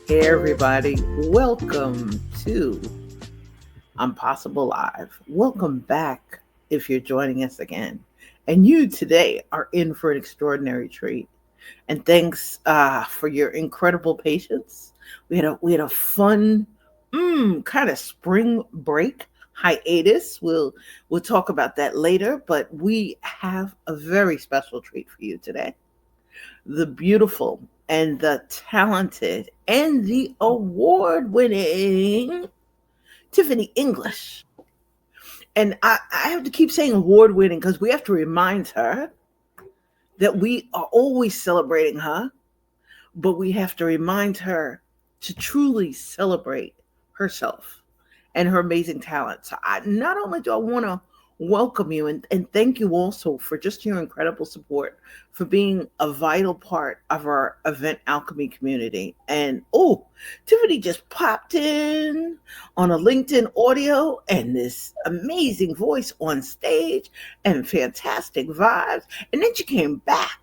Hey, everybody. Welcome to Impossible Live. Welcome back if you're joining us again. And you today are in for an extraordinary treat. And thanks for your incredible patience. We had a fun kind of spring break hiatus. We'll talk about that later, but we have a very special treat for you today. The beautiful and the talented and the award winning Tiffany English. And I have to keep saying award winning because we have to remind her that we are always celebrating her, but we have to remind her to truly celebrate herself and her amazing talent. So not only do I want to welcome you and thank you also for just your incredible support, for being a vital part of our event alchemy community. And Tiffany just popped in on a LinkedIn audio and this amazing voice on stage and fantastic vibes. And then she came back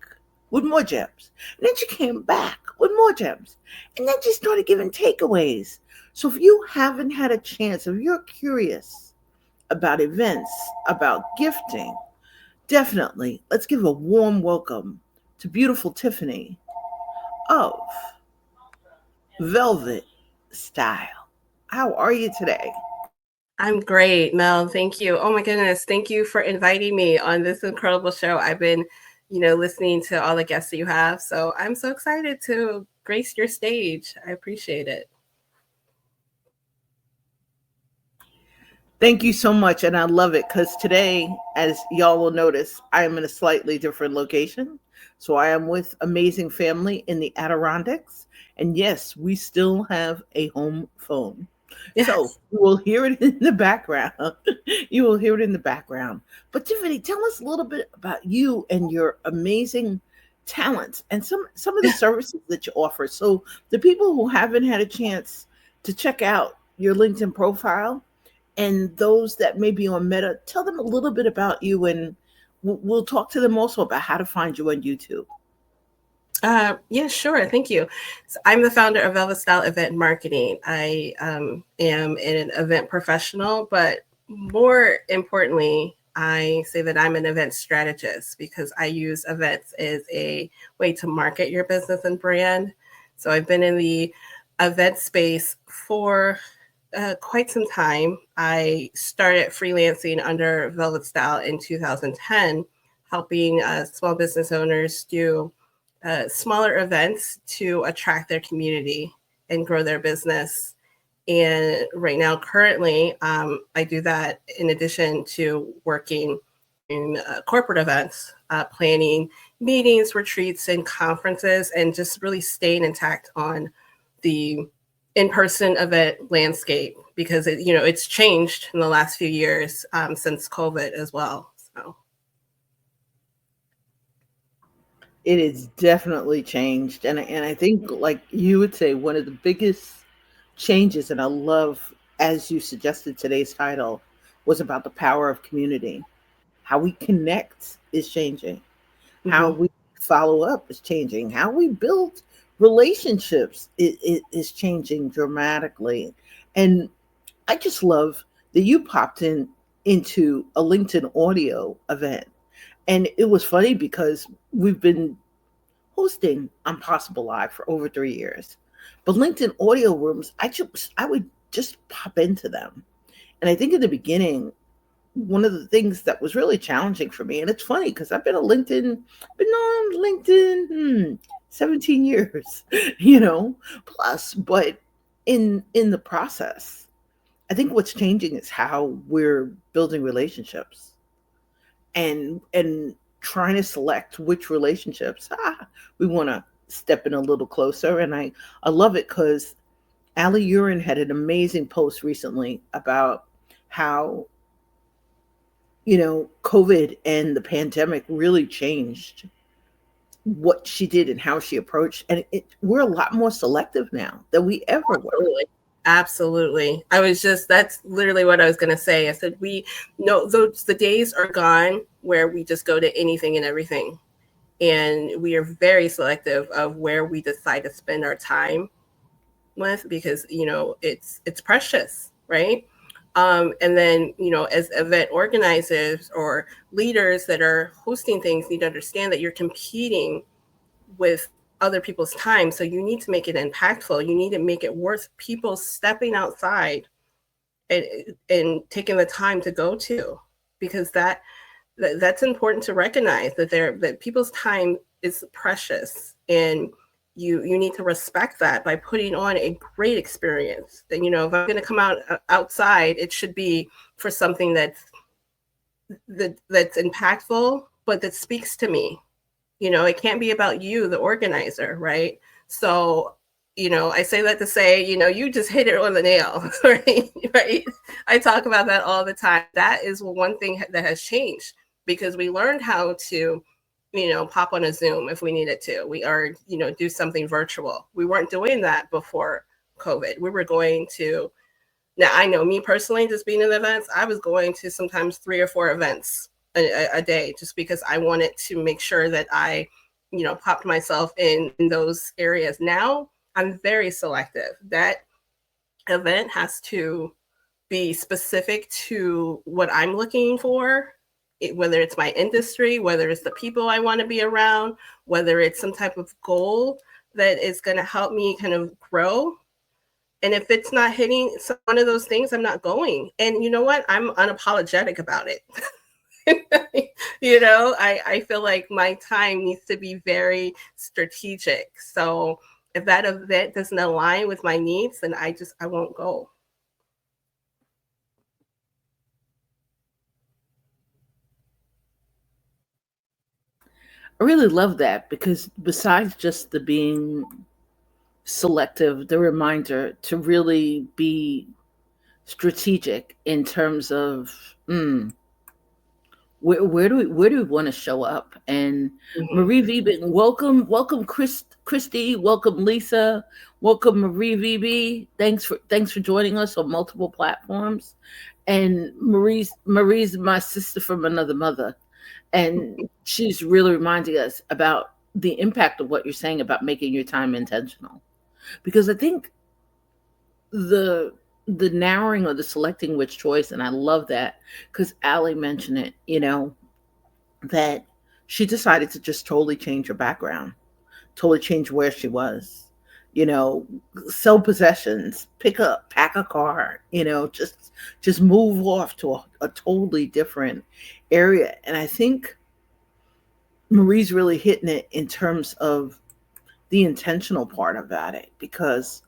with more gems. And then she came back with more gems. And then she started giving takeaways. So if you haven't had a chance, if you're curious about events, about gifting, definitely let's give a warm welcome to beautiful Tiffany of Velvet Style. How are you today? I'm great, Mel. Thank you. Oh my goodness. Thank you for inviting me on this incredible show. I've been, listening to all the guests that you have. So I'm so excited to grace your stage. I appreciate it. Thank you so much. And I love it because today, as y'all will notice, I am in a slightly different location. So I am with amazing family in the Adirondacks. And yes, we still have a home phone. So Yes. you will hear it in the background. You will hear it in the background. But Tiffany, tell us a little bit about you and your amazing talents and some of the services that you offer. So the people who haven't had a chance to check out your LinkedIn profile, and those that may be on Meta, tell them a little bit about you, and we'll talk to them also about how to find you on YouTube. Yeah, sure. Thank you. So I'm the founder of Elvis Style Event Marketing. I am an event professional, but more importantly, I say that I'm an event strategist because I use events as a way to market your business and brand. So I've been in the event space for quite some time. I started freelancing under Velvet Style in 2010, helping small business owners do smaller events to attract their community and grow their business. And right now, currently, I do that in addition to working in corporate events, planning meetings, retreats, and conferences, and just really staying intact on the in-person event landscape because it's changed in the last few years since COVID as well. So It is definitely changed, and I think, like you would say, one of the biggest changes, and I love, as you suggested, today's title was about the power of community. How we connect is changing. How mhm. we follow up is changing. How we build relationships is changing dramatically. And I just love that you popped into a LinkedIn audio event. And it was funny because we've been hosting Impossible Live for over 3 years. But LinkedIn audio rooms, I would just pop into them. And I think in the beginning, one of the things that was really challenging for me, and it's funny because been on LinkedIn 17 years, plus, but in the process, I think what's changing is how we're building relationships and trying to select which relationships we want to step in a little closer. And I love it because Ali Urin had an amazing post recently about how COVID and the pandemic really changed what she did and how she approached. And we're a lot more selective now than we ever were. Absolutely. Absolutely. That's literally what I was going to say. I said, we know those, the days are gone where we just go to anything and everything. And we are very selective of where we decide to spend our time. with, because it's precious, right? And then, as event organizers or leaders that are hosting things, need to understand that you're competing with other people's time. So you need to make it impactful. You need to make it worth people stepping outside and taking the time to go to, because that's important to recognize, that people's time is precious, and you need to respect that by putting on a great experience. And if I'm going to come outside, it should be for something that's impactful, but that speaks to me. It can't be about you, the organizer, right? So, I say that to say, you just hit it on the nail, right? Right. I talk about that all the time. That is one thing that has changed, because we learned how to, pop on a Zoom if we needed to. Do something virtual. We weren't doing that before COVID. We were going to, now I know me personally, just being in events, I was going to sometimes 3 or 4 events a day, just because I wanted to make sure that I, popped myself in those areas. Now I'm very selective. That event has to be specific to what I'm looking for, whether it's my industry, whether it's the people I want to be around, whether it's some type of goal that is going to help me kind of grow. And if it's not hitting one of those things, I'm not going. And you know what? I'm unapologetic about it. I feel like my time needs to be very strategic. So if that event doesn't align with my needs, then I won't go. I really love that, because besides just the being selective, the reminder to really be strategic in terms of where do we want to show up. And Mm-hmm. Marie Veben, welcome Christy, welcome Lisa, welcome Marie VB. Thanks for joining us on multiple platforms. And Marie's my sister from another mother, and she's really reminding us about the impact of what you're saying about making your time intentional. Because I think the the narrowing or the selecting which choice, and I love that, because Allie mentioned it, that she decided to just totally change her background, totally change where she was, you know, sell possessions, pack a car, just move off to a totally different area. And I think Marie's really hitting it in terms of the intentional part about it, because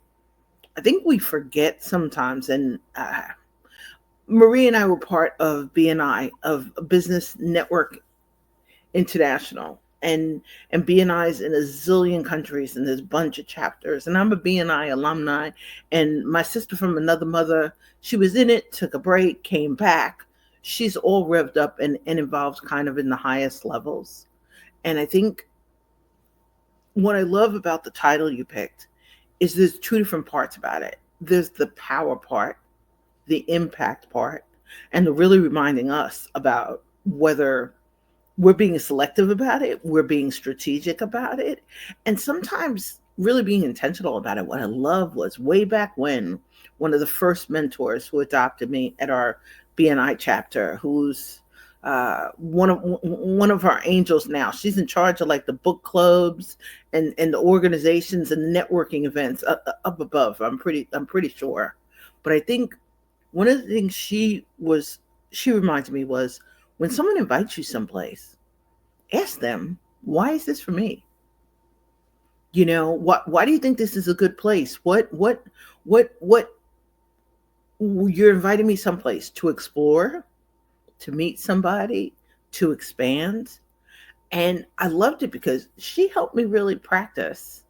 I think we forget sometimes. And Marie and I were part of BNI, of Business Network International, and BNI is in a zillion countries, and there's a bunch of chapters. And I'm a BNI alumni, and my sister from another mother, she was in it, took a break, came back. She's all revved up and involved kind of in the highest levels. And I think what I love about the title you picked is there's two different parts about it. There's the power part, the impact part, and the really reminding us about whether we're being selective about it, we're being strategic about it, and sometimes really being intentional about it. What I love was way back when, one of the first mentors who adopted me at our BNI chapter, who's one of our angels now. She's in charge of like the book clubs and the organizations and networking events up above. I'm pretty sure, but I think one of the things she reminded me was, when someone invites you someplace, ask them, why is this for me? Why do you think this is a good place? What you're inviting me someplace to explore, to meet somebody, to expand. And I loved it because she helped me really practice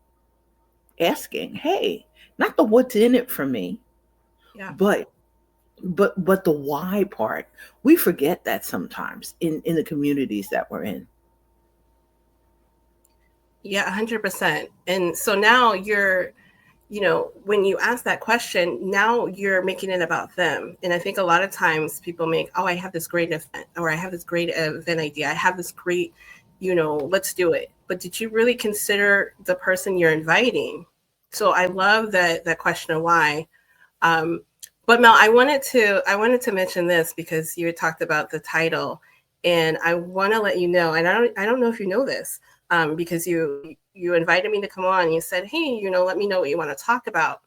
asking, hey, not the what's in it for me, Yeah. but but the why part. We forget that sometimes in the communities that we're in. Yeah, 100%. And so now when you ask that question, now you're making it about them. And I think a lot of times people make, oh, I have this great event, or I have this great event idea. I have this great, let's do it. But did you really consider the person you're inviting? So I love that question of why. Um, but Mel, I wanted to mention this because you had talked about the title, and I want to let you know, and I don't know if you know this, because you invited me to come on. And you said, hey, let me know what you want to talk about,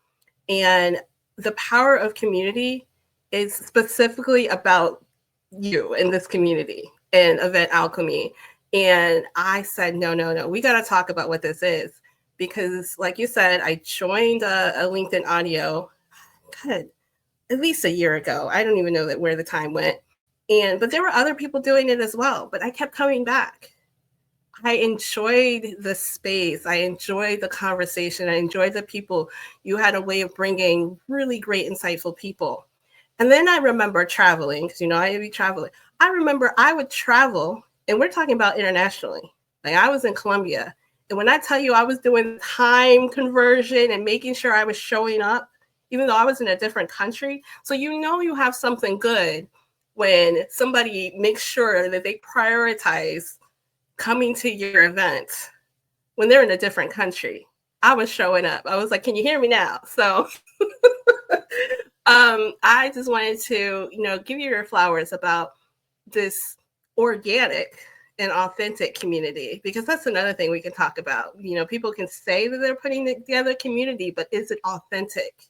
and the power of community is specifically about you in this community and Event Alchemy. And I said, no, no, no, we got to talk about what this is because, like you said, I joined a LinkedIn audio, God, at least a year ago. I don't even know where the time went. But there were other people doing it as well. But I kept coming back. I enjoyed the space. I enjoyed the conversation. I enjoyed the people. You had a way of bringing really great, insightful people. And then I remember traveling because I would be traveling. I remember I would travel, and we're talking about internationally. Like I was in Colombia, and when I tell you I was doing time conversion and making sure I was showing up, even though I was in a different country, so you have something good when somebody makes sure that they prioritize coming to your event when they're in a different country. I was showing up. I was like, "Can you hear me now?" So I just wanted to, give you your flowers about this organic and authentic community, because that's another thing we can talk about. People can say that they're putting together community, but is it authentic?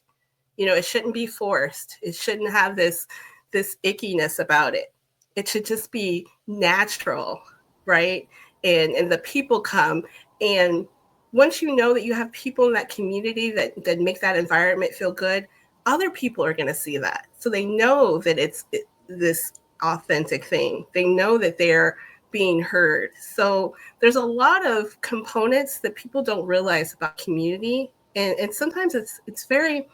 It shouldn't be forced. It shouldn't have this ickiness about it. It should just be natural, right? And the people come, and once you know that you have people in that community that make that environment feel good, other people are going to see that. So they know that it's this authentic thing. They know that they're being heard. So there's a lot of components that people don't realize about community. And sometimes it's very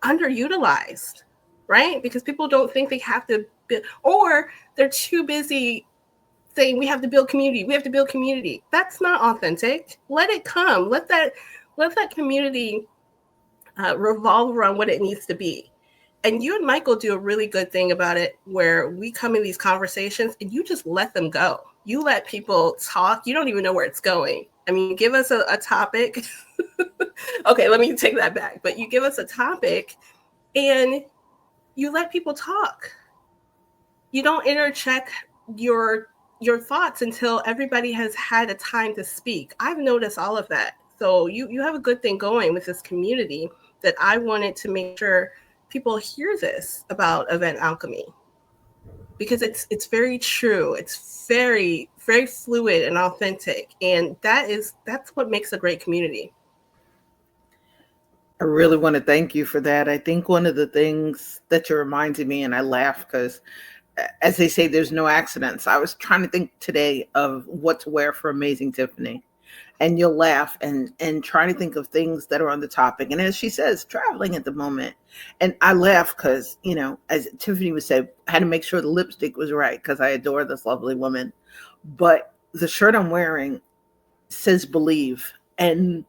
underutilized, right? Because people don't think they have to, or they're too busy saying we have to build community. We have to build community. That's not authentic. Let it come. Let that community revolve around what it needs to be. And you and Michael do a really good thing about it where we come in these conversations and you just let them go. You let people talk. You don't even know where it's going. I mean, you give us a topic. Okay, let me take that back. But you give us a topic and you let people talk. You don't interject your your thoughts until everybody has had a time to speak. I've noticed all of that. So you have a good thing going with this community that I wanted to make sure people hear this about Event Alchemy, because it's very true. It's very very fluid and authentic, and that's what makes a great community. I really want to thank you for that. I think one of the things that you're reminding me, and I laugh because, as they say, there's no accidents. I was trying to think today of what to wear for Amazing Tiffany, and you'll laugh and try to think of things that are on the topic. And as she says, traveling at the moment, and I laugh because as Tiffany would say, I had to make sure the lipstick was right because I adore this lovely woman. But the shirt I'm wearing says "Believe," and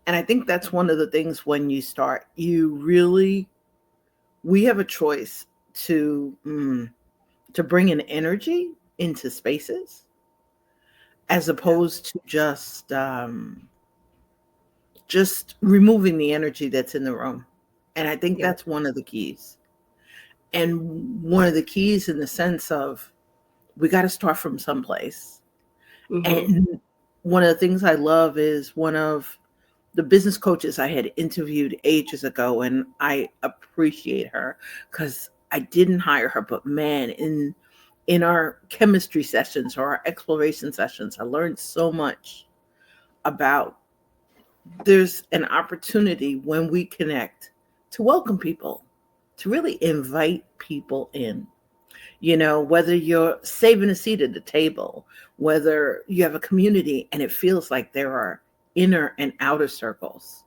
I think that's one of the things when you start, we have a choice to bring an energy into spaces as Yeah. opposed to just removing the energy that's in the room. And I think Yeah. that's one of the keys. And one of the keys in the sense of we got to start from someplace. Mm-hmm. And one of the things I love is one of the business coaches I had interviewed ages ago, and I appreciate her because I didn't hire her, but man, in our chemistry sessions or our exploration sessions, I learned so much about there's an opportunity when we connect to welcome people, to really invite people in. Whether you're saving a seat at the table, whether you have a community and it feels like there are inner and outer circles,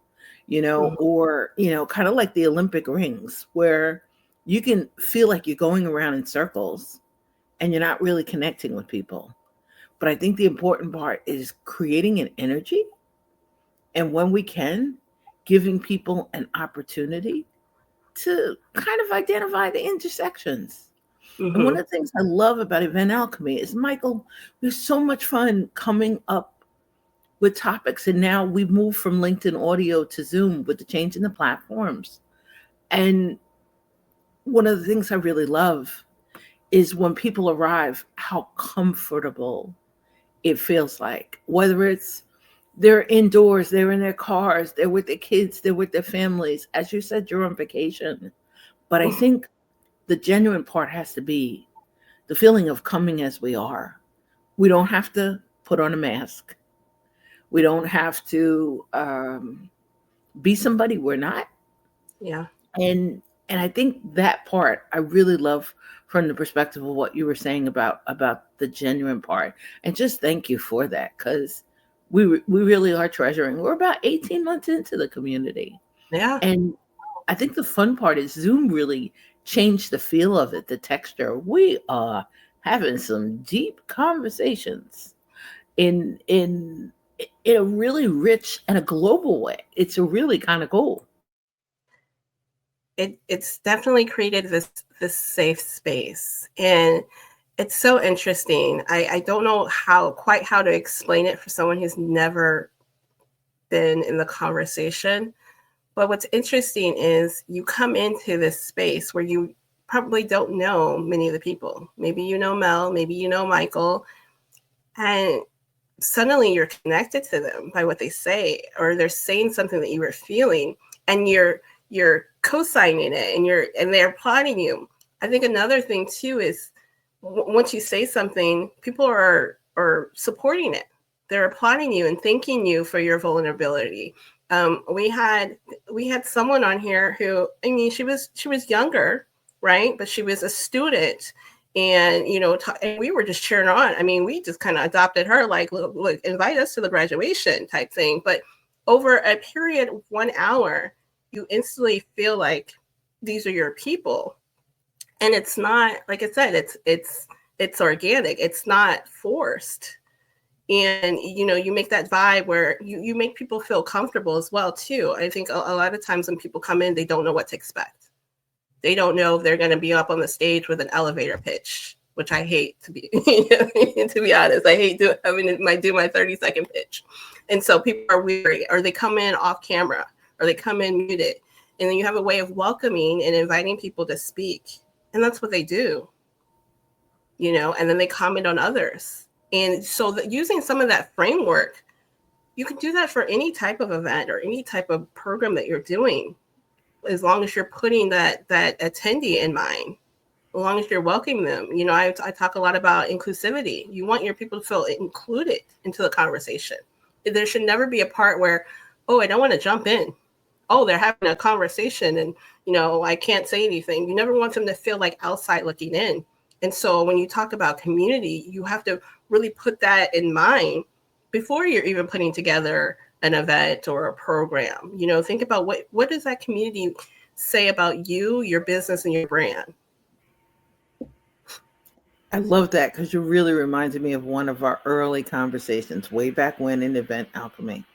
Mm-hmm. or, kind of like the Olympic rings where you can feel like you're going around in circles and you're not really connecting with people. But I think the important part is creating an energy. And when we can, giving people an opportunity to kind of identify the intersections. And one Mm-hmm. of the things I love about Event Alchemy is, Michael, we have so much fun coming up with topics. And now we've moved from LinkedIn audio to Zoom with the change in the platforms. And one of the things I really love is when people arrive, how comfortable it feels like, whether it's they're indoors, they're in their cars, they're with their kids, they're with their families. As you said, you're on vacation. But I think the genuine part has to be the feeling of coming as we are. We don't have to put on a mask. We don't have to be somebody we're not. Yeah. And I think that part I really love from the perspective of what you were saying about the genuine part. And just thank you for that, because we really are treasuring. We're about 18 months into the community, Yeah. and I think the fun part is Zoom really changed the feel of it, the texture. We are having some deep conversations in in a really rich and a global way. It's a really kind of cool. It's definitely created this safe space, and it's so interesting. I don't know how to explain it for someone who's never been in the conversation. But what's interesting is you come into this space where you probably don't know many of the people. Maybe you know Mel, maybe you know Michael, and suddenly you're connected to them by what they say, or they're saying something that you were feeling, and you're co-signing it, and they're applauding you. I think another thing too is once you say something, people are supporting it. They're applauding you and thanking you for your vulnerability. We had someone on here who, I mean, she was younger, right? But she was a student, and and we were just cheering her on. I mean, we just kind of adopted her, like, look, invite us to the graduation type thing. But over a period of 1 hour, you instantly feel like these are your people, and it's not, like I said, it's organic. It's not forced. And you make that vibe where you make people feel comfortable as well too. I think a lot of times when people come in, they don't know what to expect. They don't know if they're going to be up on the stage with an elevator pitch, which I hate, to be to be honest. I hate do my 30-second pitch. And so people are weary, or they come in off camera, or they come in muted. And then you have a way of welcoming and inviting people to speak. And that's what they do, and then they comment on others. And so using some of that framework, you can do that for any type of event or any type of program that you're doing, as long as you're putting that attendee in mind, as long as you're welcoming them. I talk a lot about inclusivity. You want your people to feel included into the conversation. There should never be a part where, oh, I don't want to jump in. Oh, they're having a conversation and, I can't say anything. You never want them to feel like outside looking in. And so when you talk about community, you have to really put that in mind before you're even putting together an event or a program. Think about what does that community say about you, your business, and your brand. I love that, because you really reminded me of one of our early conversations way back when in Event Alchemy.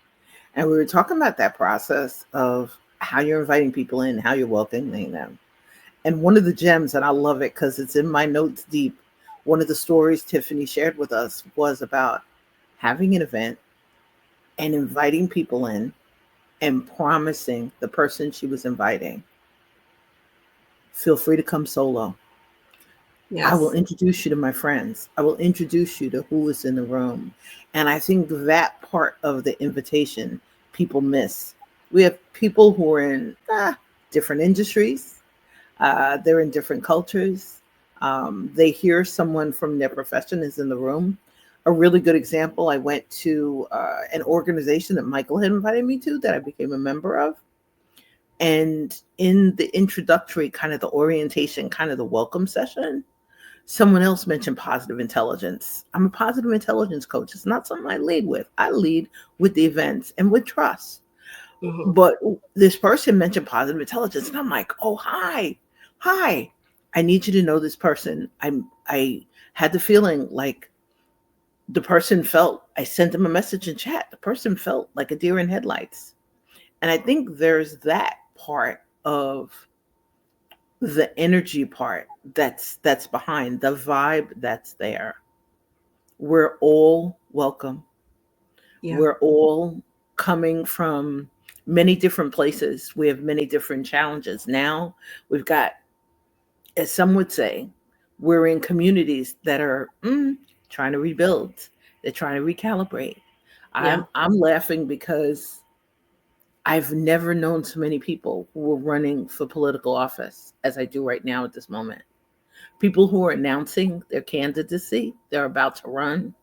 And we were talking about that process of how you're inviting people in, how you're welcoming them. And one of the gems, and I love it because it's in my notes deep, one of the stories Tiffany shared with us was about having an event and inviting people in and promising the person she was inviting, feel free to come solo. Yes. I will introduce you to my friends. I will introduce you to who is in the room. And I think that part of the invitation people miss. We have people who are in different industries. They're in different cultures. They hear someone from their profession is in the room. A really good example, I went to an organization that Michael had invited me to that I became a member of. And in the introductory, kind of the orientation, kind of the welcome session, someone else mentioned positive intelligence. I'm a positive intelligence coach. It's not something I lead with. I lead with the events and with trust. Mm-hmm. But this person mentioned positive intelligence, and I'm like, oh, hi. I need you to know this person. I had the feeling like the person felt, I sent them a message in chat. The person felt like a deer in headlights. And I think there's that part of the energy part that's behind the vibe that's there. We're all welcome. Yeah. We're all coming from many different places. We have many different challenges. Now we've got, as some would say, we're in communities that are trying to rebuild. They're trying to recalibrate. Yeah. I'm laughing because I've never known so many people who were running for political office as I do right now at this moment. People who are announcing their candidacy, they're about to run.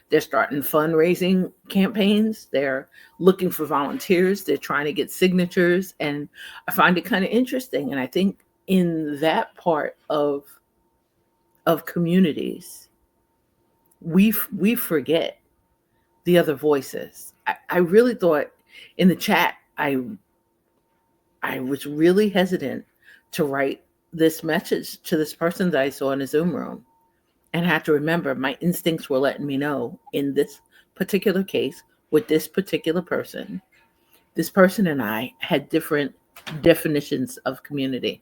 They're starting fundraising campaigns. They're looking for volunteers. They're trying to get signatures. And I find it kind of interesting. And I think in that part of communities, we forget the other voices. I really thought in the chat, I was really hesitant to write this message to this person that I saw in a Zoom room, and had to remember my instincts were letting me know in this particular case with this person and I had different definitions of community.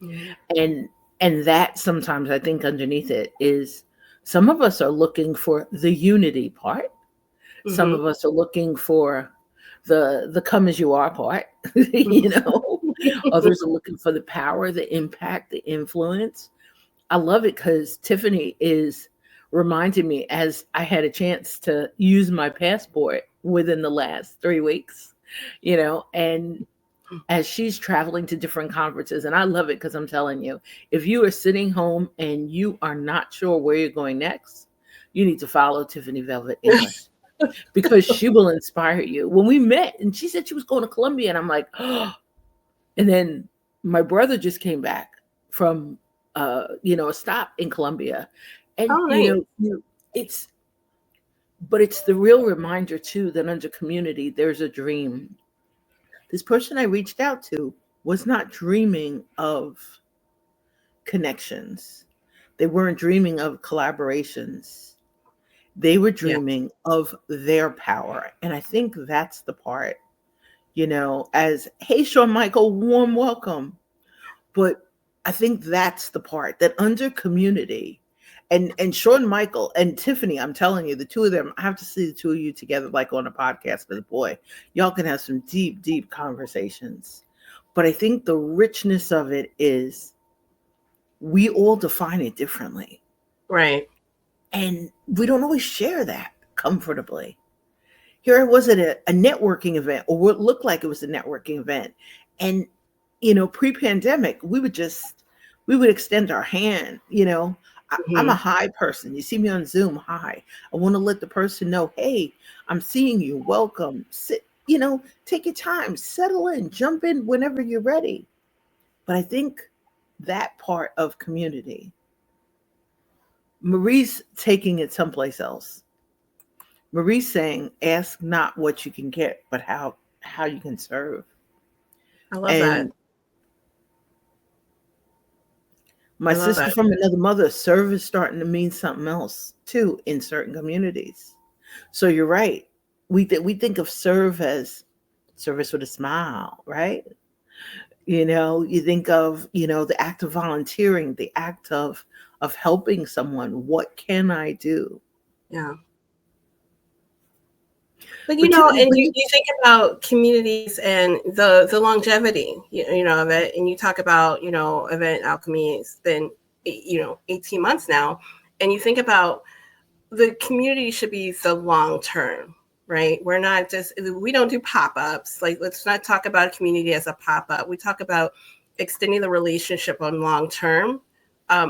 Mm-hmm. And that sometimes I think underneath it is some of us are looking for the unity part. Some Mm-hmm. of us are looking for the come as you are part, you know. Others are looking for the power, the impact, the influence. I love it because Tiffany is reminding me as I had a chance to use my passport within the last 3 weeks, and as she's traveling to different conferences. And I love it because I'm telling you, if you are sitting home and you are not sure where you're going next, you need to follow Tiffany Velvet English because she will inspire you. When we met and she said she was going to Colombia, and I'm like, oh, and then my brother just came back from a stop in Colombia. And Oh, nice. it's but it's the real reminder too that under community there's a dream. This person I reached out to was not dreaming of connections. They weren't dreaming of collaborations. They were Yeah. dreaming of their power. And I think that's the part, as hey Shawn Michael, warm welcome. But I think that's the part that under community, and Shawn Michael and Tiffany, I'm telling you, the two of them, I have to see the two of you together like on a podcast with a boy. Y'all can have some deep, deep conversations. But I think the richness of it is we all define it differently. Right. And we don't always share that comfortably. Here I was at a networking event, or what looked like it was a networking event. And, pre-pandemic, we would extend our hand. I'm a Mm-hmm. hi person. You see me on Zoom, hi. I want to let the person know, hey, I'm seeing you. Welcome. Sit, take your time, settle in, jump in whenever you're ready. But I think that part of community, Marie's taking it someplace else. Marie's saying, ask not what you can get, but how you can serve. I love that. And my I love sister that. from another mother, serve is starting to mean something else too in certain communities. So you're right. We think of serve as service with a smile, right? You think of, the act of volunteering, the act of helping someone. What can I do? Yeah. But But Tiffany, and you think about communities and the longevity, of it, and you talk about, Event Alchemy. It's been 18 months now, and you think about the community should be the long term, right? We don't do pop-ups. Like, let's not talk about a community as a pop-up. We talk about extending the relationship on long term,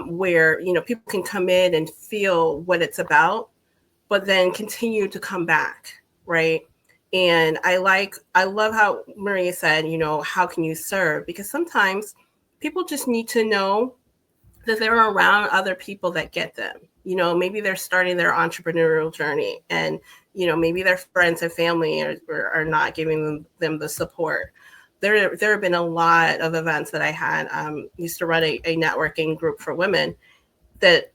where people can come in and feel what it's about, but then continue to come back, right? And I love how Maria said, how can you serve? Because sometimes people just need to know that they're around other people that get them. Maybe they're starting their entrepreneurial journey, and maybe their friends and family are not giving them the support. There have been a lot of events that I had. Used to run a networking group for women that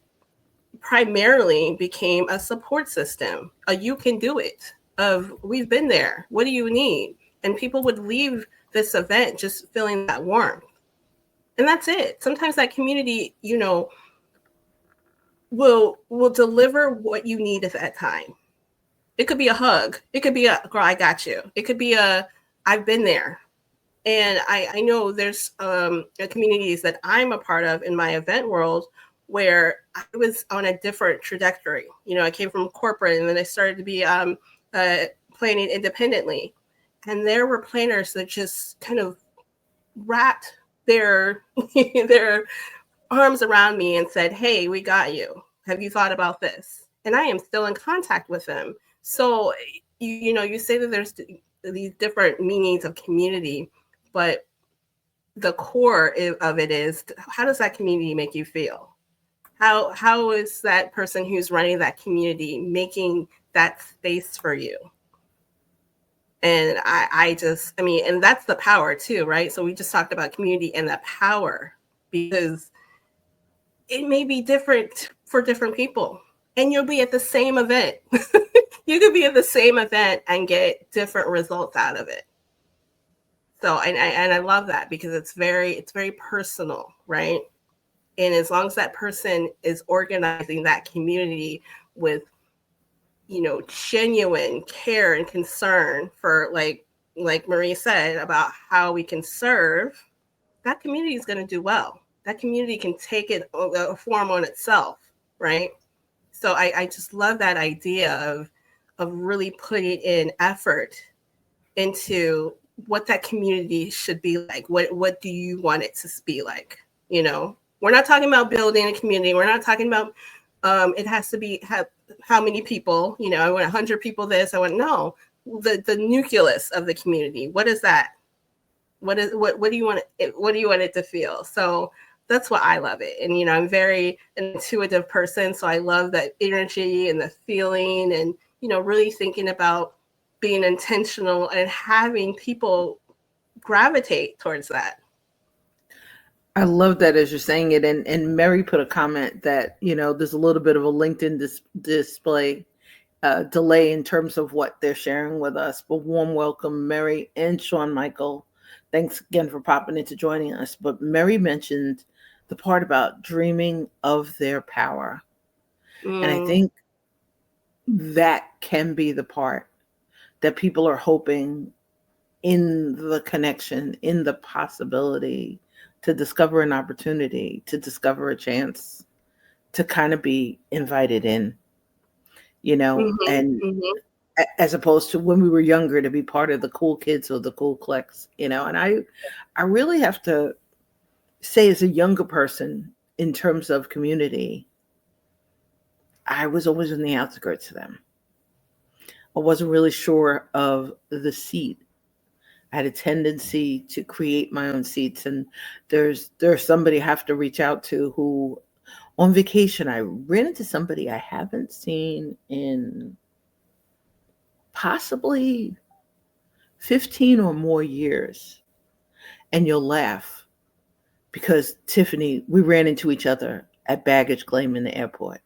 primarily became a support system. You can do it. Of we've been there. What do you need? And people would leave this event just feeling that warmth, and that's it. Sometimes that community, will deliver what you need at that time. It could be a hug. It could be a girl, I got you. It could be a I've been there. And I know there's communities that I'm a part of in my event world where I was on a different trajectory. You know, I came from corporate and then I started to be planning independently. And there were planners that just kind of wrapped their their arms around me and said, "Hey, we got you. Have you thought about this?" And I am still in contact with them. So you know, you say that there's these different meanings of community, but the core of it is, how does that community make you feel? How is that person who's running that community making that space for you? And I mean, and that's the power too, right? So we just talked about community and the power, because it may be different for different people. And you'll be at the same event. You could be at the same event and get different results out of it. So and I love that, because it's very personal, right? And as long as that person is organizing that community with, you know, genuine care and concern for, like Marie said, about how we can serve, that community is going to do well. That community can take it a form on itself, right? So I just love that idea of really putting in effort into what that community should be like. What do you want it to be like? You know, we're not talking about building a community. We're not talking about it has to be have how many people. You know, I want 100 people. This I want no. The nucleus of the community. What is that? What do you want it, what do you want it to feel? So that's what I love it. And you know, I'm very intuitive person, so I love that energy and the feeling, and you know, really thinking about being intentional and having people gravitate towards that. I love that as you're saying it. And Mary put a comment that, you know, there's a little bit of a LinkedIn display delay in terms of what they're sharing with us. But warm welcome, Mary and Sean Michael. Thanks again for popping into joining us. But Mary mentioned the part about dreaming of their power. And I Mm, think that can be the part that people are hoping in the connection, in the possibility to discover an opportunity, to discover a chance, to kind of be invited in, you know, mm-hmm, and mm-hmm. as opposed to when we were younger to be part of the cool kids or the cool cliques, you know. And I really have to say, as a younger person, in terms of community, I was always in the outskirts of them. I wasn't really sure of the seat. I had a tendency to create my own seats, and there's somebody I have to reach out to who, on vacation, I ran into somebody I haven't seen in possibly 15 or more years. And you'll laugh because, Tiffany, we ran into each other at baggage claim in the airport.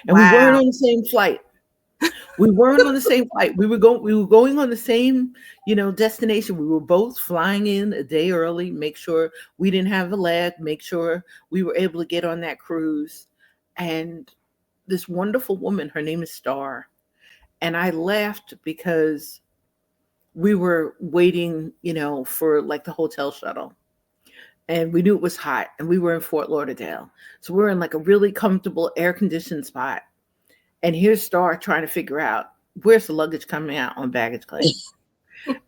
And we weren't Wow. on the same flight. We weren't on the same flight. We were going on the same, you know, destination. We were both flying in a day early, make sure we didn't have a lag, make sure we were able to get on that cruise. And this wonderful woman, her name is Star. And I laughed because we were waiting, you know, for like the hotel shuttle. And we knew it was hot, and we were in Fort Lauderdale. So we're in like a really comfortable air conditioned spot. And here's Star trying to figure out where's the luggage coming out on baggage claim.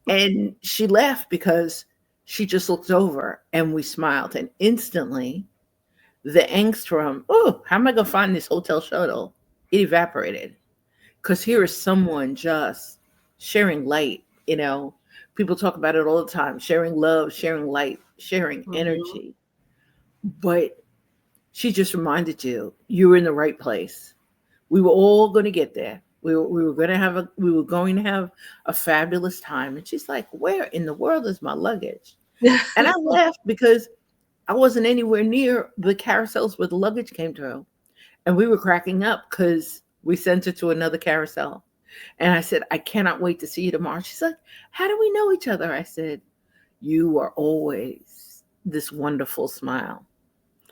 And she laughed because she just looked over and we smiled. And instantly, the angst from, oh, how am I going to find this hotel shuttle? It evaporated. Because here is someone just sharing light, you know. People talk about it all the time, sharing love, sharing light, sharing Mm-hmm. energy. But she just reminded you were in the right place. We were all going to get there. We were going to have a fabulous time. And she's like, where in the world is my luggage? And I laughed because I wasn't anywhere near the carousels where the luggage came through. And we were cracking up because we sent her to another carousel. And I said, I cannot wait to see you tomorrow. She's like, how do we know each other? I said, you are always this wonderful smile.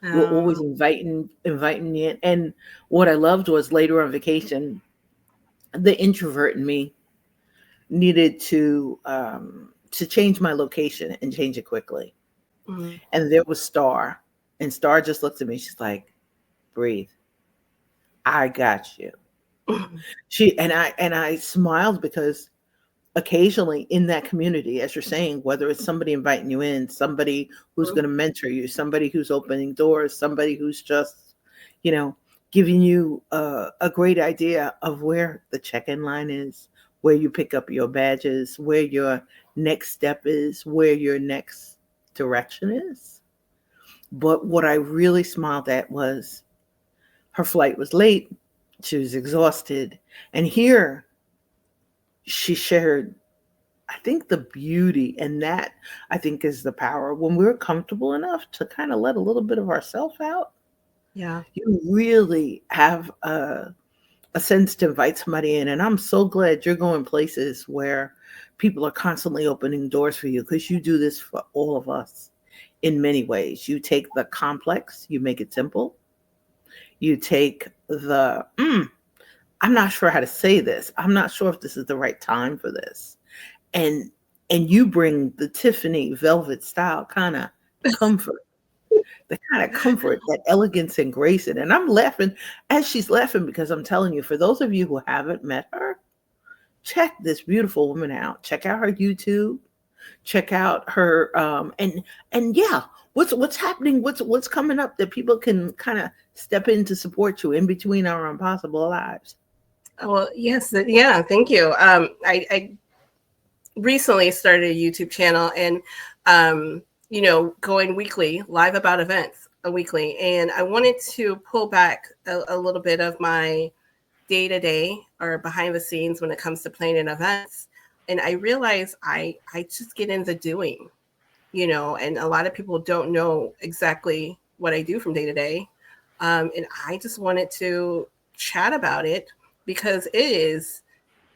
You were always um, inviting me in. And what I loved was later on vacation, the introvert in me needed to change my location and change it quickly. Mm. And there was Star, and Star just looked at me. She's like, "Breathe. I got you." And I smiled because occasionally in that community, as you're saying, whether it's somebody inviting you in, somebody who's going to mentor you, somebody who's opening doors, somebody who's just, you know, giving you a great idea of where the check-in line is, where you pick up your badges, where your next step is, where your next direction is. But what I really smiled at was her flight was late. She was exhausted. And here she shared, I think, the beauty, and that I think is the power. When we're comfortable enough to kind of let a little bit of ourselves out, Yeah. you really have a sense to invite somebody in. And I'm so glad you're going places where people are constantly opening doors for you, because you do this for all of us in many ways. You take the complex, you make it simple. You take the, I'm not sure how to say this. I'm not sure if this is the right time for this. And you bring the Tiffany Velvet Style kind of comfort, that elegance and grace in it. And I'm laughing as she's laughing because I'm telling you, for those of you who haven't met her, check this beautiful woman out. Check out her YouTube. Check out her and yeah, what's happening, what's coming up that people can kind of step in to support you in between our impossible lives. Well, yes, yeah, thank you. I recently started a YouTube channel, and going weekly live about events a weekly, and I wanted to pull back a little bit of my day to day or behind the scenes when it comes to planning events. And I realize I just get into doing, and a lot of people don't know exactly what I do from day to day. And I just wanted to chat about it because it is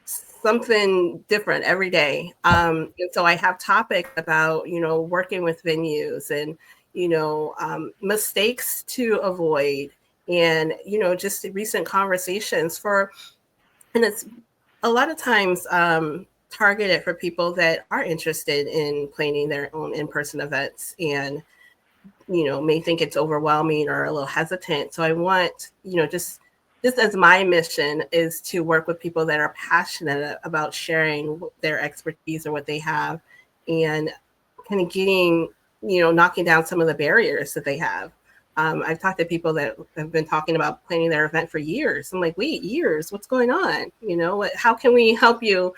something different every day. And so I have topics about, working with venues and, mistakes to avoid, and, just recent conversations and it's a lot of times targeted for people that are interested in planning their own in-person events and, may think it's overwhelming or a little hesitant. So I want, just as my mission is to work with people that are passionate about sharing their expertise or what they have, and kind of getting, knocking down some of the barriers that they have. I've talked to people that have been talking about planning their event for years. I'm like, wait, years? What's going on? How can we help you,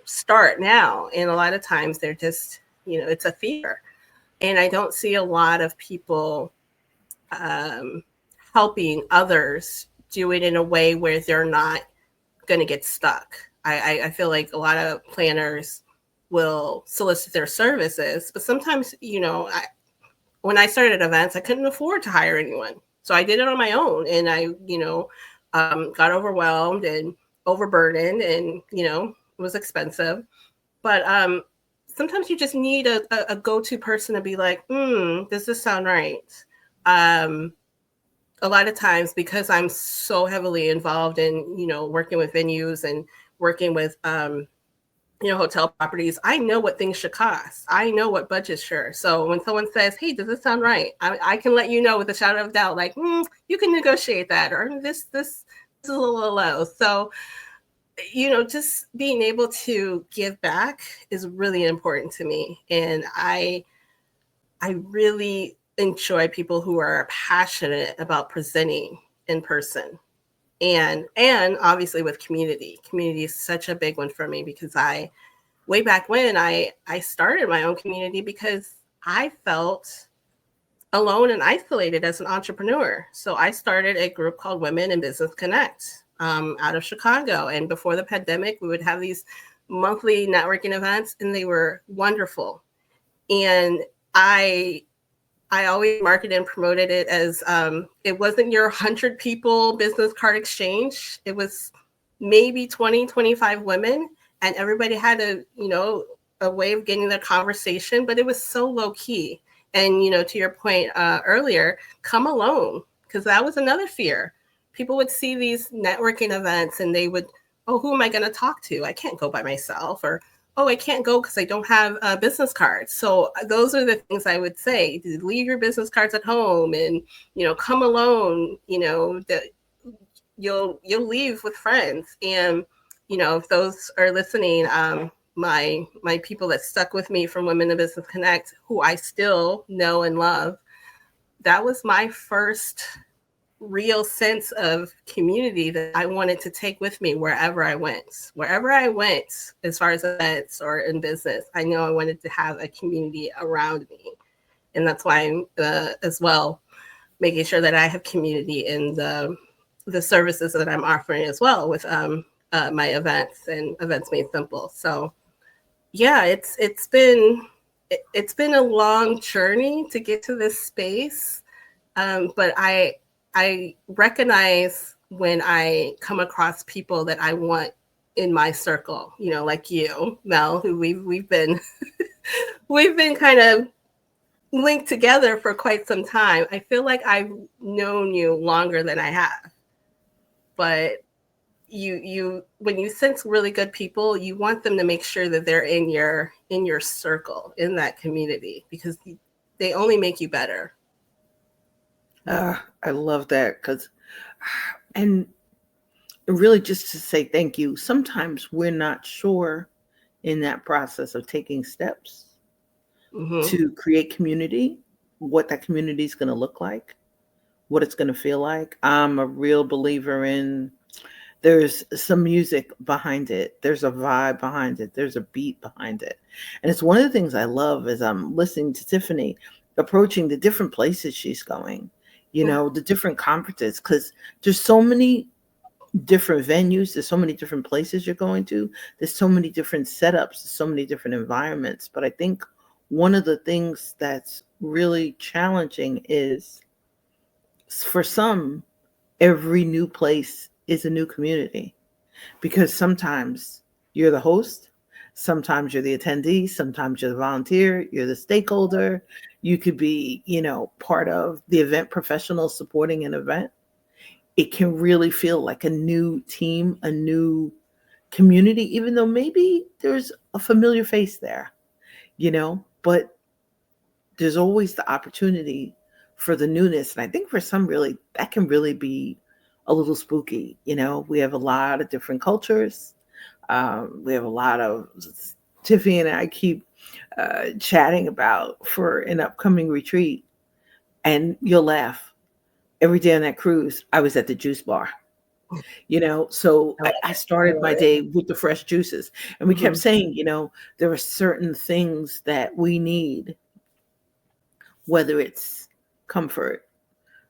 start now? And a lot of times they're just, it's a fear. And I don't see a lot of people um, helping others do it in a way where they're not going to get stuck. I feel like a lot of planners will solicit their services, but sometimes, when I started events, I couldn't afford to hire anyone. So I did it on my own, and I, got overwhelmed and overburdened, and, it was expensive. But sometimes you just need a go-to person to be like, does this sound right? Um, a lot of times, because I'm so heavily involved in, working with venues and working with, hotel properties, I know what things should cost. I know what budgets sure. So when someone says, hey, does this sound right? I can let you know with a shadow of doubt, like, you can negotiate that, or this is a little low. So, just being able to give back is really important to me. And I really enjoy people who are passionate about presenting in person, and obviously with community. Community is such a big one for me, because way back when I started my own community because I felt alone and isolated as an entrepreneur. So I started a group called Women in Business Connect out of Chicago. And before the pandemic, we would have these monthly networking events, and they were wonderful. And I always marketed and promoted it as it wasn't your 100 people business card exchange. It was maybe 20, 25 women, and everybody had a way of getting their conversation, but it was so low key. And, to your point earlier, come alone, because that was another fear. People would see these networking events and they would oh, who am I going to talk to? I can't go by myself. Or, oh, I can't go because I don't have business cards. So those are the things I would say. Leave your business cards at home, and, come alone, that you'll leave with friends. And, if those are listening, my people that stuck with me from Women in Business Connect, who I still know and love, that was my first real sense of community that I wanted to take with me wherever I went. Wherever I went, as far as events or in business, I know I wanted to have a community around me. And that's why I'm as well making sure that I have community in the services that I'm offering as well with my events and Events Made Simple. So yeah, it's been a long journey to get to this space, but I recognize when I come across people that I want in my circle, like you, Mel, who we've been we've been kind of linked together for quite some time. I feel like I've known you longer than I have, but you when you sense really good people, you want them to make sure that they're in your circle, in that community, because they only make you better. I love that because, and really just to say thank you. Sometimes we're not sure in that process of taking steps Mm-hmm. to create community, what that community is going to look like, what it's going to feel like. I'm a real believer in there's some music behind it, there's a vibe behind it, there's a beat behind it. And it's one of the things I love as I'm listening to Tiffany approaching the different places she's going, the different conferences, because there's so many different venues, there's so many different places you're going to, there's so many different setups, there's so many different environments. But I think one of the things that's really challenging is for some, every new place is a new community, because sometimes you're the host, sometimes you're the attendee, sometimes you're the volunteer, you're the stakeholder, you could be, part of the event professional supporting an event. It can really feel like a new team, a new community, even though maybe there's a familiar face there, but there's always the opportunity for the newness. And I think for some, really, that can really be a little spooky. We have a lot of different cultures. We have a lot of, Tiffany and I keep chatting about for an upcoming retreat. And you'll laugh. Every day on that cruise, I was at the juice bar. So I started my day with the fresh juices. And we kept saying, there are certain things that we need, whether it's comfort,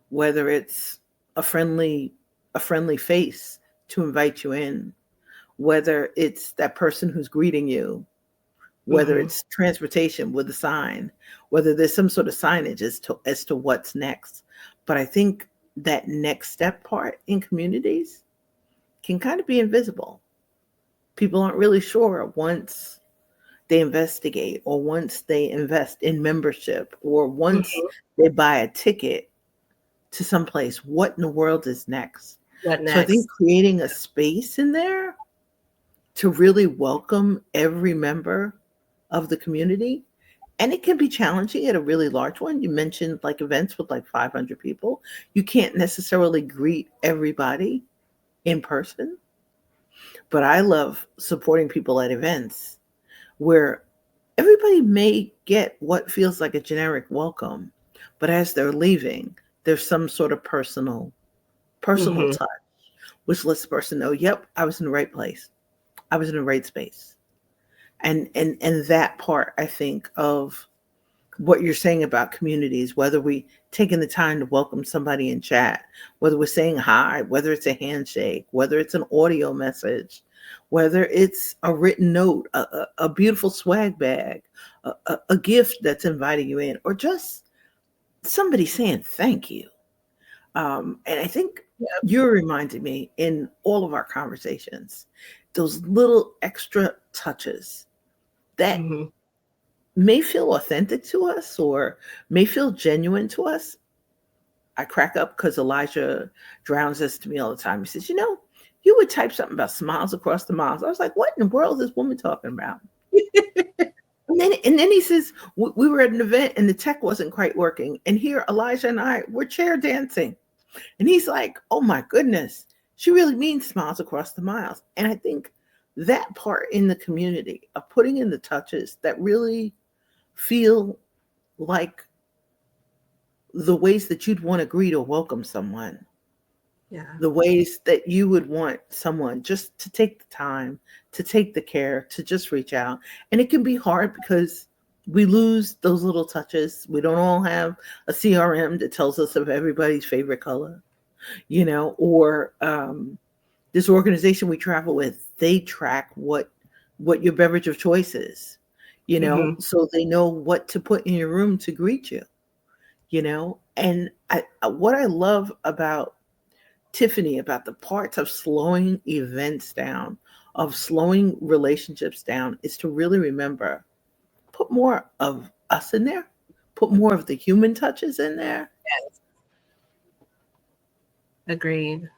whether it's a friendly face to invite you in, whether it's that person who's greeting you, whether it's transportation with a sign, whether there's some sort of signage as to what's next. But I think that next step part in communities can kind of be invisible. People aren't really sure once they investigate, or once they invest in membership, or once they buy a ticket to someplace, what in the world is next? What So I think next? creating a space in there to really welcome every member of the community. And it can be challenging at a really large one. You mentioned like events with like 500 people. You can't necessarily greet everybody in person. But I love supporting people at events where everybody may get what feels like a generic welcome, but as they're leaving, there's some sort of personal touch, which lets the person know, yep, I was in the right place. I was in the right space. And that part, I think, of what you're saying about communities, whether we taking the time to welcome somebody in chat, whether we're saying hi, whether it's a handshake, whether it's an audio message, whether it's a written note, a beautiful swag bag, a gift that's inviting you in, or just somebody saying thank you. And I think you're reminding me in all of our conversations, those little extra touches that may feel authentic to us or may feel genuine to us. I crack up because Elijah drowns this to me all the time. He says, you would type something about smiles across the miles. I was like, what in the world is this woman talking about? And then he says, we were at an event and the tech wasn't quite working. And here Elijah and I were chair dancing. And he's like, oh my goodness, she really means smiles across the miles. And I think that part in the community of putting in the touches that really feel like the ways that you'd want to greet or welcome someone, Yeah. the ways that you would want someone just to take the time, to take the care, to just reach out. And it can be hard because we lose those little touches. We don't all have a CRM that tells us of everybody's favorite color, or this organization we travel with, they track what your beverage of choice is, Mm-hmm. so they know what to put in your room to greet you, and what I love about Tiffany, about the parts of slowing events down, of slowing relationships down, is to really remember, put more of us in there, put more of the human touches in there. Yes. Agreed.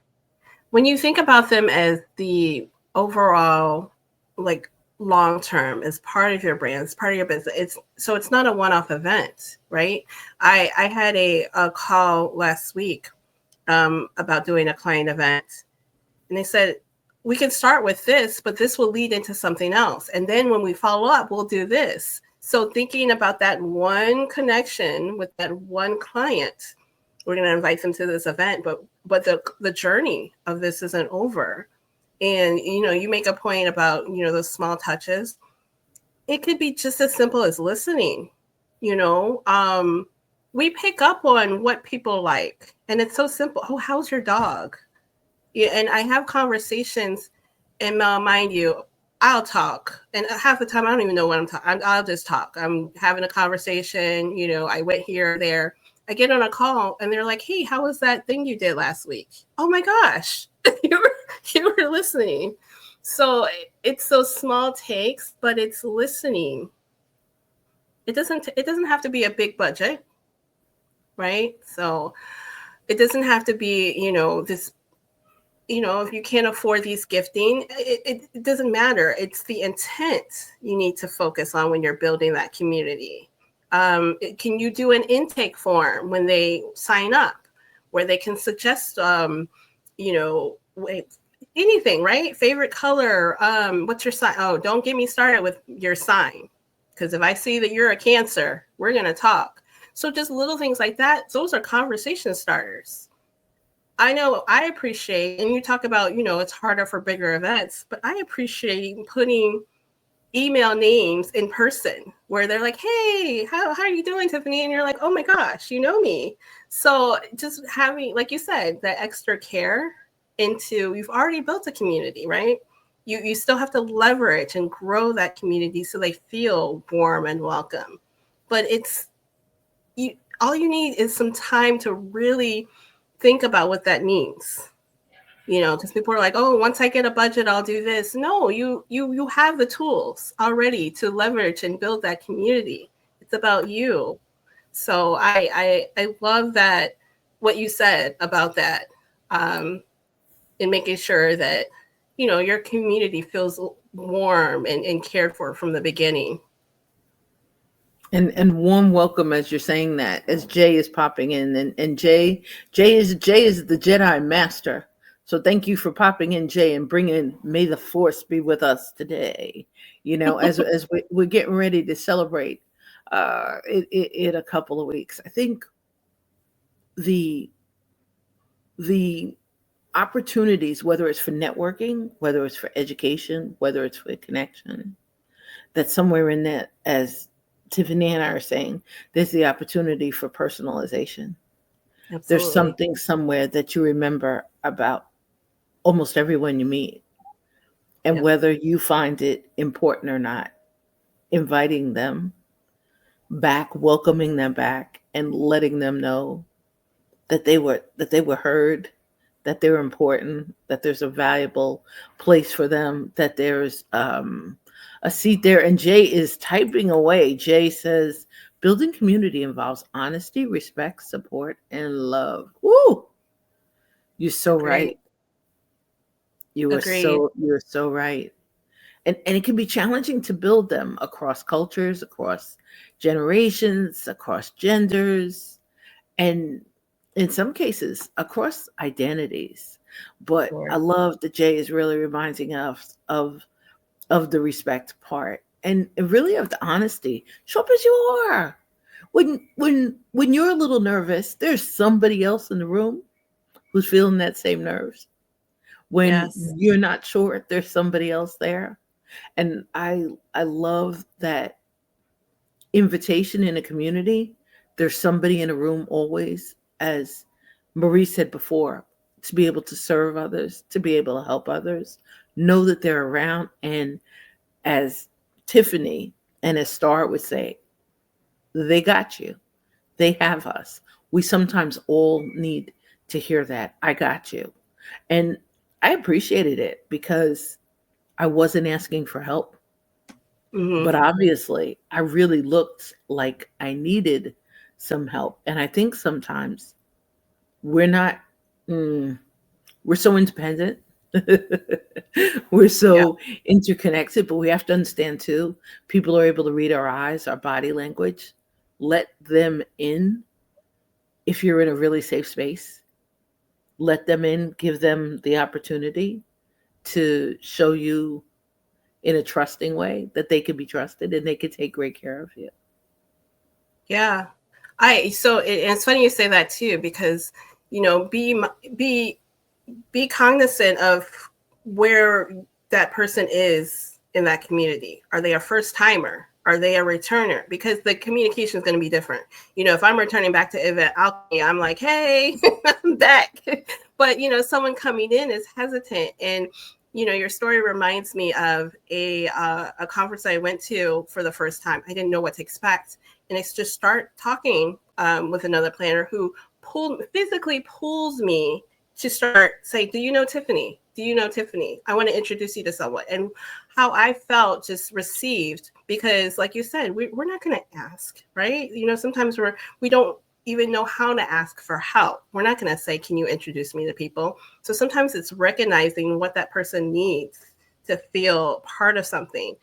When you think about them as the overall, like, long term, as part of your brand, as part of your business, it's not a one-off event, right? I had a call last week about doing a client event, and they said, we can start with this, but this will lead into something else, and then when we follow up, we'll do this. So thinking about that one connection with that one client, we're going to invite them to this event, but the journey of this isn't over. And you make a point about those small touches. It could be just as simple as listening. you know um we pick up on what people like, and it's so simple. Oh, how's your dog? Yeah, and I have conversations, and mind you, I'll talk, and half the time I don't even know what I'm talking. I'll just talk. I'm having a conversation. I went here, there. I get on a call, and they're like, "Hey, how was that thing you did last week?" Oh my gosh, you were listening. So it's those small takes, but it's listening. It doesn't have to be a big budget, right? So it doesn't have to be this. If you can't afford these gifting, it doesn't matter. It's the intent you need to focus on when you're building that community. Can you do an intake form when they sign up, where they can suggest, anything, right? Favorite color. What's your sign? Oh, don't get me started with your sign, because if I see that you're a Cancer, we're going to talk. So just little things like that. Those are conversation starters. I know I appreciate, and you talk about, it's harder for bigger events, but I appreciate putting email names in person where they're like, hey, how are you doing, Tiffany? And you're like, oh my gosh, you know me. So just having, like you said, that extra care into, you've already built a community, right? You still have to leverage and grow that community so they feel warm and welcome. But all you need is some time to really think about what that means. Because people are like, oh, once I get a budget, I'll do this. No, you have the tools already to leverage and build that community. It's about you. So I love that, what you said about that, and making sure that your community feels warm and cared for from the beginning. And warm welcome as you're saying that, as Jay is popping in, and Jay is the Jedi master. So thank you for popping in, Jay, and bringing "May the Force be with us" today. As we're getting ready to celebrate in a couple of weeks. I think the the opportunities, whether it's for networking, whether it's for education, whether it's for connection, that somewhere in that, as Tiffany and I are saying, there's the opportunity for personalization. There's Absolutely. something somewhere that you remember about almost everyone you meet. And Yep. whether you find it important or not, inviting them back, welcoming them back, and letting them know that they were heard, that they're important, that there's a valuable place for them, that there's a seat there. And Jay is typing away. Jay says, building community involves honesty, respect, support, and love. Woo! You're so Great. right. Agreed. You're so right. And it can be challenging to build them across cultures, across generations, across genders, and in some cases across identities. But I Sure. love that Jay is really reminding us of the respect part and really of the honesty. Show up as you are. When you're a little nervous, there's somebody else in the room who's feeling that same nerves. When Yes. you're not sure, there's somebody else there. And I love that invitation in a community. There's somebody in a room always, as Marie said before, to be able to serve others, to be able to help others, know that they're around. And as Tiffany and as Star would say, they got you. They have us. We sometimes all need to hear that. I got you. And I appreciated it because I wasn't asking for help. Hmm. But obviously, I really looked like I needed some help. And I think sometimes we're not, mm, we're so independent. We're Yeah. so interconnected, but we have to understand too, people are able to read our eyes, our body language. Let them in if you're in a really safe space. Let them in, give them the opportunity to show you in a trusting way that they can be trusted and they can take great care of you. Yeah. It's funny you say that too, because, be be cognizant of where that person is in that community. Are they a first timer? Are they a returner? Because the communication is going to be different. If I'm returning back to Event Alchemy, I'm like, hey, I'm back. But, someone coming in is hesitant. And, your story reminds me of a conference I went to for the first time. I didn't know what to expect. And I just start talking with another planner who physically pulls me to start say, do you know Tiffany? Do you know Tiffany? I want to introduce you to someone. And how I felt just received, because like you said, we're not going to ask, right? Sometimes we don't even know how to ask for help. We're not going to say, can you introduce me to people? So sometimes it's recognizing what that person needs to feel part of something.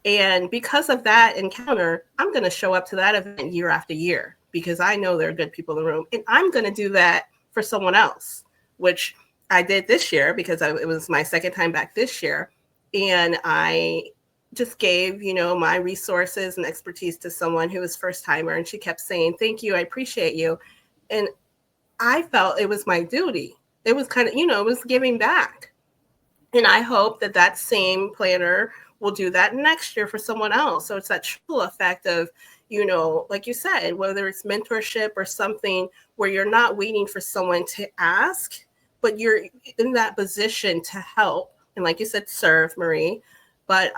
And because of that encounter, I'm going to show up to that event year after year because I know there are good people in the room. And I'm going to do that for someone else, which I did this year because it was my second time back this year. And I just gave, my resources and expertise to someone who was first timer. And she kept saying, thank you, I appreciate you. And I felt it was my duty. It was kind of, it was giving back. And I hope that that same planner will do that next year for someone else. So it's that trickle effect of, like you said, whether it's mentorship or something where you're not waiting for someone to ask, but you're in that position to help. And like you said, serve, Marie. But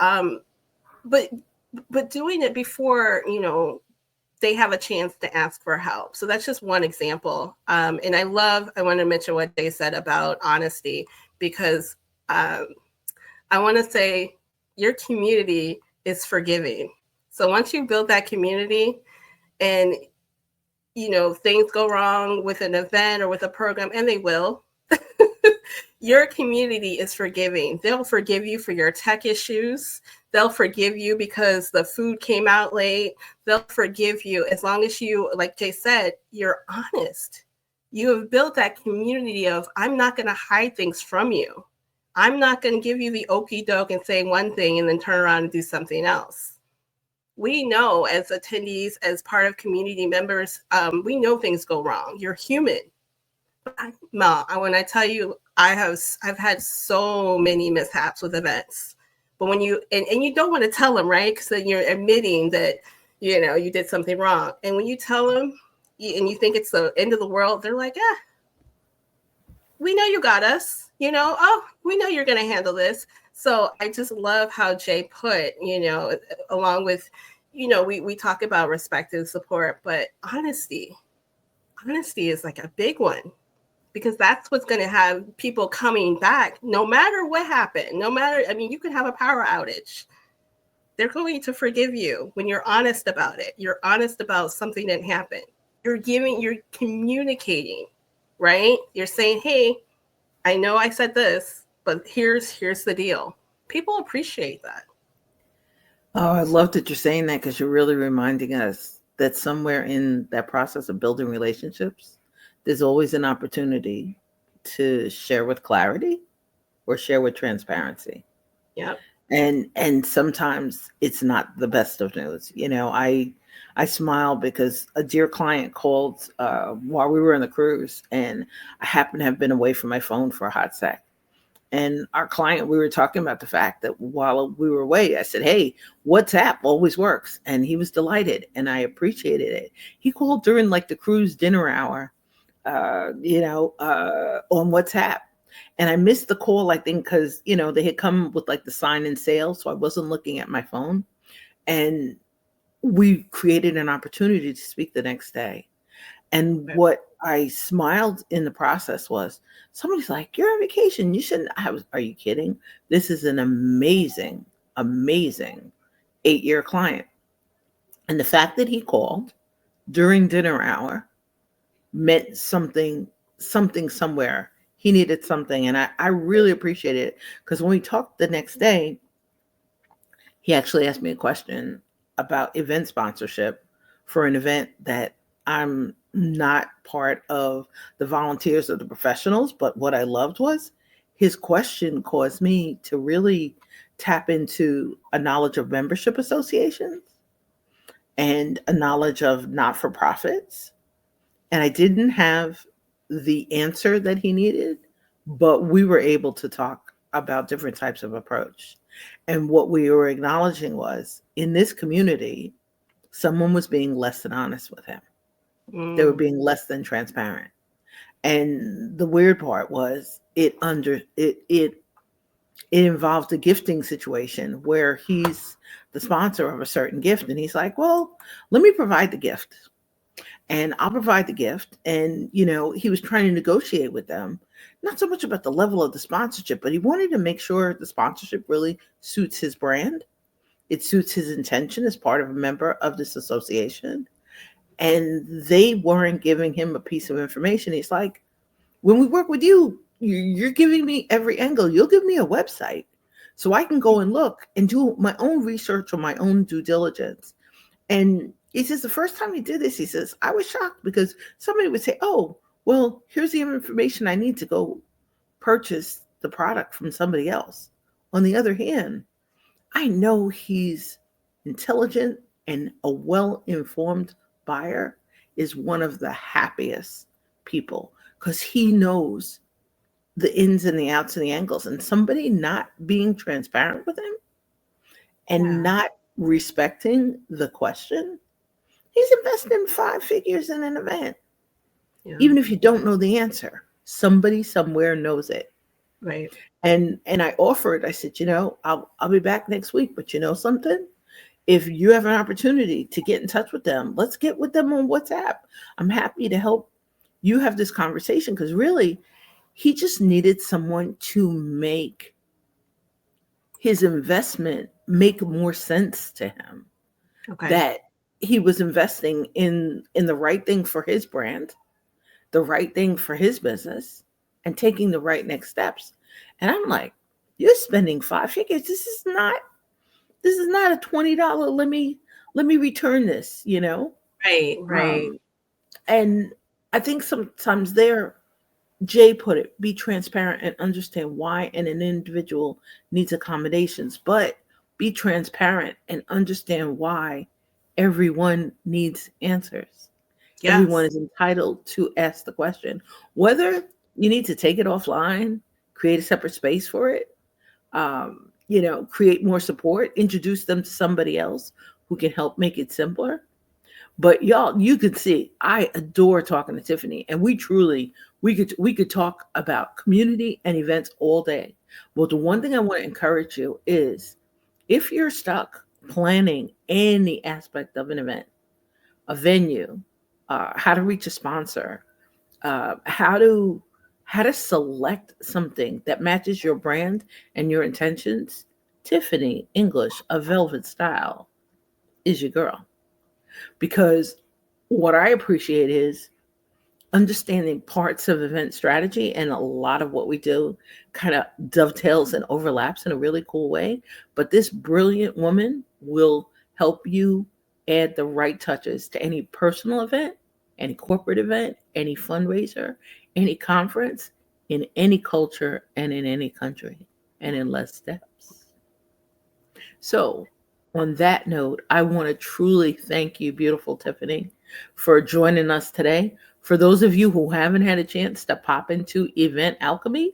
but but doing it before, they have a chance to ask for help. So that's just one example. And I want to mention what they said about honesty, because um, I want to say your community is forgiving. So once you build that community and, things go wrong with an event or with a program, and they will, your community is forgiving. They'll forgive you for your tech issues. They'll forgive you because the food came out late. They'll forgive you as long as you, like Jay said, you're honest. You have built that community of, I'm not going to hide things from you. I'm not going to give you the okey doke and say one thing and then turn around and do something else. We know as attendees, as part of community members, we know things go wrong. You're human. Mel, when I tell you, I've had so many mishaps with events, but when and you don't want to tell them, right? Because then you're admitting that you did something wrong. And when you tell them, and you think it's the end of the world, they're like, yeah, we know you got us. Oh, we know you're going to handle this. So I just love how Jay put, along with, we talk about respect and support, but honesty is like a big one, because that's what's going to have people coming back no matter what happened. You could have a power outage. They're going to forgive you when you're honest about it. You're honest about something that happened. You're communicating, right? You're saying, hey, I know I said this. but here's the deal. People appreciate that. Oh, I love that you're saying that because you're really reminding us that somewhere in that process of building relationships, there's always an opportunity to share with clarity or share with transparency. Yep. And sometimes it's not the best of news. I smile because a dear client called while we were on the cruise, and I happened to have been away from my phone for a hot sec. And our client, we were talking about the fact that while we were away, I said, "Hey, WhatsApp always works," and he was delighted, and I appreciated it. He called during like the cruise dinner hour, on WhatsApp. And I missed the call, I think, because, they had come with like the sign in sale. So I wasn't looking at my phone. And we created an opportunity to speak the next day. And what I smiled in the process was somebody's like, "You're on vacation. You shouldn't." Are you kidding? This is an amazing, amazing 8-year client. And the fact that he called during dinner hour meant something somewhere. He needed something. And I really appreciated it because when we talked the next day, he actually asked me a question about event sponsorship for an event that I'm not part of the volunteers or the professionals. But what I loved was his question caused me to really tap into a knowledge of membership associations and a knowledge of not for profits, and I didn't have the answer that he needed, but we were able to talk about different types of approach. And what we were acknowledging was in this community, someone was being less than honest with him. They were Mm. being less than transparent. And the weird part was it involved a gifting situation where he's the sponsor of a certain gift and he's like, "Well, let me provide the gift and I'll provide the gift." And, he was trying to negotiate with them, not so much about the level of the sponsorship, but he wanted to make sure the sponsorship really suits his brand. It suits his intention as part of a member of this association. And they weren't giving him a piece of information. He's like, "When we work with you, you're giving me every angle. You'll give me a website so I can go and look and do my own research or my own due diligence." And he says the first time he did this, he says, I was shocked because somebody would say, "Oh, well, here's the information I need to go purchase the product from somebody else." On the other hand, I know he's intelligent and a well-informed buyer is one of the happiest people because he knows the ins and the outs and the angles. And somebody not being transparent with him and Yeah. not respecting the question, he's investing 5 figures in an event. Yeah. Even if you don't know the answer, somebody somewhere knows it. Right. And I offered, I said, I'll be back next week, but you know something? If you have an opportunity to get in touch with them, let's get with them on WhatsApp. I'm happy to help you have this conversation because really, he just needed someone to make his investment make more sense to him. Okay. That he was investing in the right thing for his brand, the right thing for his business, and taking the right next steps. And I'm like, "You're spending 5 figures. This is not a $20. Let me return this. Right. Right. Um, and I think sometimes there, Jay put it, be transparent and understand why and an individual needs accommodations, but be transparent and understand why everyone needs answers. Everyone Yes. is entitled to ask the question. Whether you need to take it offline, create a separate space for it, create more support, introduce them to somebody else who can help make it simpler. But y'all, you could see I adore talking to Tiffany, and we could talk about community and events all day. Well, the one thing I want to encourage you is if you're stuck planning any aspect of an event, a venue, how to reach a sponsor, how to select something that matches your brand and your intentions, Tiffany English of Velvet Style is your girl. Because what I appreciate is understanding parts of event strategy, and a lot of what we do kind of dovetails and overlaps in a really cool way. But this brilliant woman will help you add the right touches to any personal event, any corporate event, any fundraiser, any conference, in any culture and in any country, and in less steps. So, on that note, I want to truly thank you, beautiful Tiffany, for joining us today. For those of you who haven't had a chance to pop into Event Alchemy,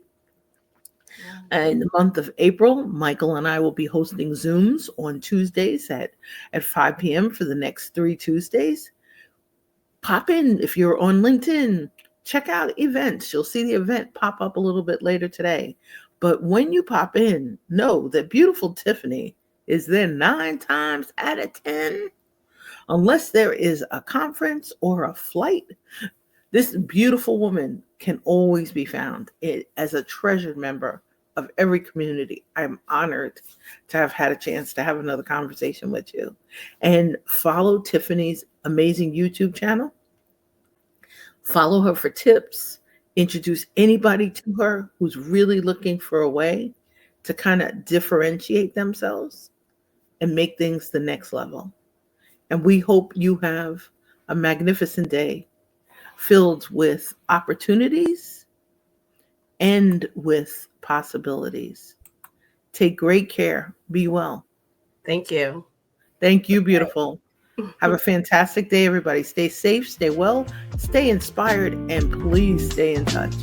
in the month of April, Michael and I will be hosting Zooms on Tuesdays at 5 p.m. for the next 3 Tuesdays. Pop in if you're on LinkedIn. Check out events. You'll see the event pop up a little bit later today. But when you pop in, know that beautiful Tiffany is there 9 times out of 10. Unless there is a conference or a flight, this beautiful woman can always be found as a treasured member of every community. I'm honored to have had a chance to have another conversation with you. And follow Tiffany's amazing YouTube channel. Follow her for tips. Introduce anybody to her who's really looking for a way to kind of differentiate themselves and make things the next level. And we hope you have a magnificent day filled with opportunities and with possibilities. Take great care. Be well. Thank you. Thank you, beautiful. Have a fantastic day, everybody. Stay safe, stay well, stay inspired, and please stay in touch.